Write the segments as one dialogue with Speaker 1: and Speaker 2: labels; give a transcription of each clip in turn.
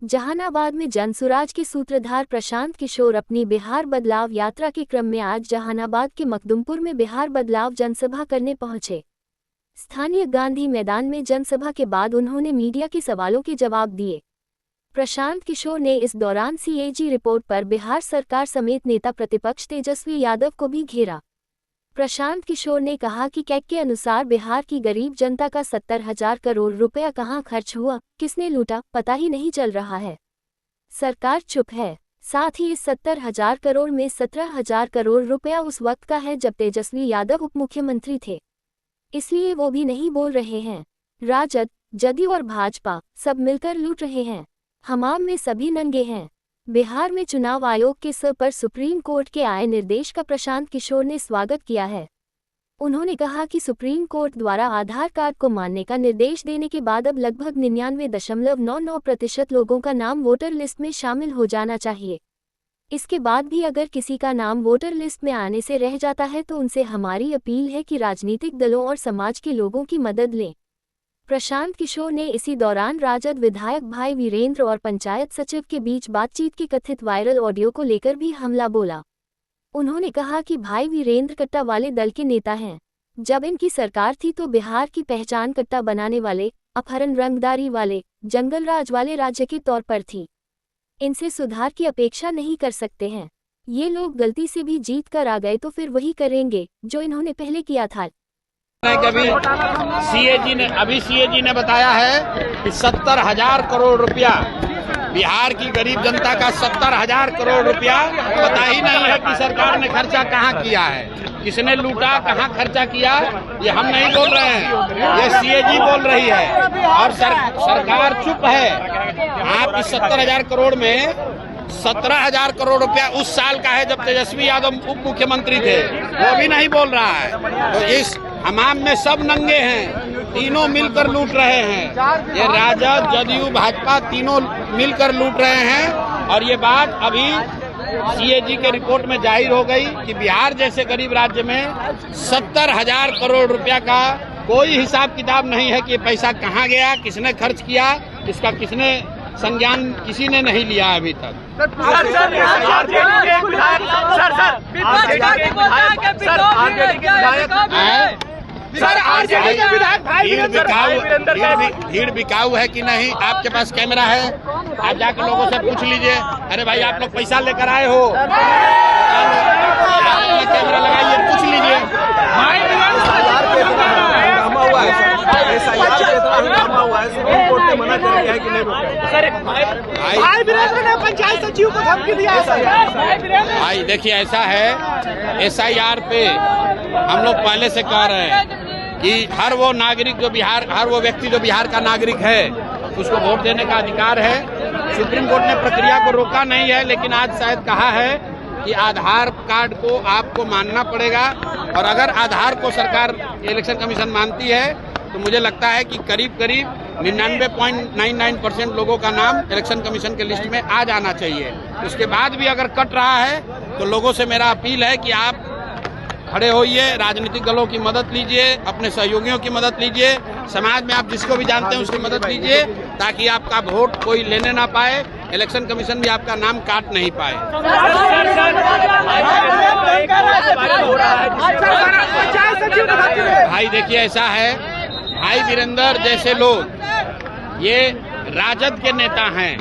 Speaker 1: जहानाबाद में जनसुराज के सूत्रधार प्रशांत किशोर अपनी बिहार बदलाव यात्रा के क्रम में आज जहानाबाद के मखदुमपुर में बिहार बदलाव जनसभा करने पहुंचे। स्थानीय गांधी मैदान में जनसभा के बाद उन्होंने मीडिया के सवालों के जवाब दिए। प्रशांत किशोर ने इस दौरान सीएजी रिपोर्ट पर बिहार सरकार समेत नेता प्रतिपक्ष तेजस्वी यादव को भी घेरा। प्रशांत किशोर ने कहा कि कैग के अनुसार बिहार की गरीब जनता का 70,000 करोड़ रुपया कहां खर्च हुआ, किसने लूटा, पता ही नहीं चल रहा है। सरकार चुप है। साथ ही इस 70,000 करोड़ में 17,000 करोड़ रुपया उस वक्त का है जब तेजस्वी यादव उप मुख्यमंत्री थे, इसलिए वो भी नहीं बोल रहे हैं। राजद, जदयू और भाजपा सब मिलकर लूट रहे हैं। हमाम में सभी नंगे हैं। बिहार में चुनाव आयोग के सर पर सुप्रीम कोर्ट के आए निर्देश का प्रशांत किशोर ने स्वागत किया है। उन्होंने कहा कि सुप्रीम कोर्ट द्वारा आधार कार्ड को मानने का निर्देश देने के बाद अब लगभग 99.99% लोगों का नाम वोटर लिस्ट में शामिल हो जाना चाहिए। इसके बाद भी अगर किसी का नाम वोटर लिस्ट में आने से रह जाता है तो उनसे हमारी अपील है कि राजनीतिक दलों और समाज के लोगों की मदद लें। प्रशांत किशोर ने इसी दौरान राजद विधायक भाई वीरेंद्र और पंचायत सचिव के बीच बातचीत के कथित वायरल ऑडियो को लेकर भी हमला बोला। उन्होंने कहा कि भाई वीरेंद्र कट्टा वाले दल के नेता हैं। जब इनकी सरकार थी तो बिहार की पहचान कट्टा बनाने वाले, अपहरण, रंगदारी वाले, जंगलराज वाले राज्य के तौर पर थी। इनसे सुधार की अपेक्षा नहीं कर सकते हैं। ये लोग गलती से भी जीत कर आ गए तो फिर वही करेंगे जो इन्होंने पहले किया था।
Speaker 2: सीएजी ने बताया है कि 70,000 करोड़ रुपया बिहार की गरीब जनता का 70,000 करोड़ रुपया पता ही नहीं है कि सरकार ने खर्चा कहाँ किया है, किसने लूटा, कहाँ खर्चा किया, ये हम नहीं बोल रहे हैं, ये सीएजी बोल रही है और सरकार चुप है। आप इस 70,000 करोड़ में 17,000 करोड़ रुपया उस साल का है जब तेजस्वी यादव उप मुख्यमंत्री थे, वो भी नहीं बोल रहा है। तो इस हमाम में सब नंगे हैं, तीनों मिलकर लूट रहे हैं। ये राजद, जदयू, भाजपा तीनों मिलकर लूट रहे हैं और ये बात अभी सीएजी के रिपोर्ट में जाहिर हो गई कि बिहार जैसे गरीब राज्य में 70,000 करोड़ रुपया का कोई हिसाब किताब नहीं है कि पैसा कहाँ गया, किसने खर्च किया, इसका किसने संज्ञान किसी ने नहीं लिया अभी तक। भीड़ बिकाऊ है कि नहीं, आपके पास कैमरा है, आप जाकर लोगों से पूछ लीजिए। अरे भाई आप लोग पैसा लेकर आए हो, आपने कैमरा लगाइए, पूछ लीजिए।
Speaker 3: पंचायत सचिव को धमकी दिया है।
Speaker 2: भाई देखिए ऐसा है, SIR पे हम लोग पहले से कह रहे हैं कि हर वो नागरिक जो हर वो व्यक्ति जो बिहार का नागरिक है उसको वोट देने का अधिकार है। सुप्रीम कोर्ट ने प्रक्रिया को रोका नहीं है, लेकिन आज शायद कहा है कि आधार कार्ड को आपको मानना पड़ेगा और अगर आधार को सरकार इलेक्शन कमीशन मानती है तो मुझे लगता है कि करीब 99.99% लोगों का नाम इलेक्शन कमीशन के लिस्ट में आ जाना चाहिए। उसके बाद भी अगर कट रहा है तो लोगों से मेरा अपील है कि आप खड़े होइए, राजनीतिक दलों की मदद लीजिए, अपने सहयोगियों की मदद लीजिए, समाज में आप जिसको भी जानते हैं उसकी मदद लीजिए ताकि आपका वोट कोई लेने ना पाए, इलेक्शन कमीशन भी आपका नाम काट नहीं पाए। भाई देखिए ऐसा है, भाई वीरेंद्र जैसे लोग ये राजद के नेता हैं।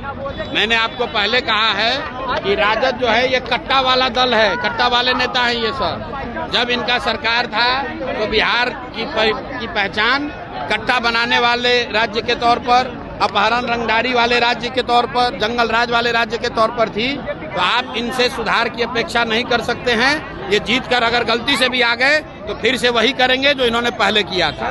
Speaker 2: मैंने आपको पहले कहा है कि राजद जो है ये कट्टा वाला दल है, कट्टा वाले नेता हैं ये सब। जब इनका सरकार था तो बिहार की पहचान कट्टा बनाने वाले राज्य के तौर पर, अपहरण, रंगदारी वाले राज्य के तौर पर, जंगल राज वाले राज्य के तौर पर थी। तो आप इनसे सुधार की अपेक्षा नहीं कर सकते हैं। ये जीत कर अगर गलती से भी आ गए तो फिर से वही करेंगे जो इन्होंने पहले किया था।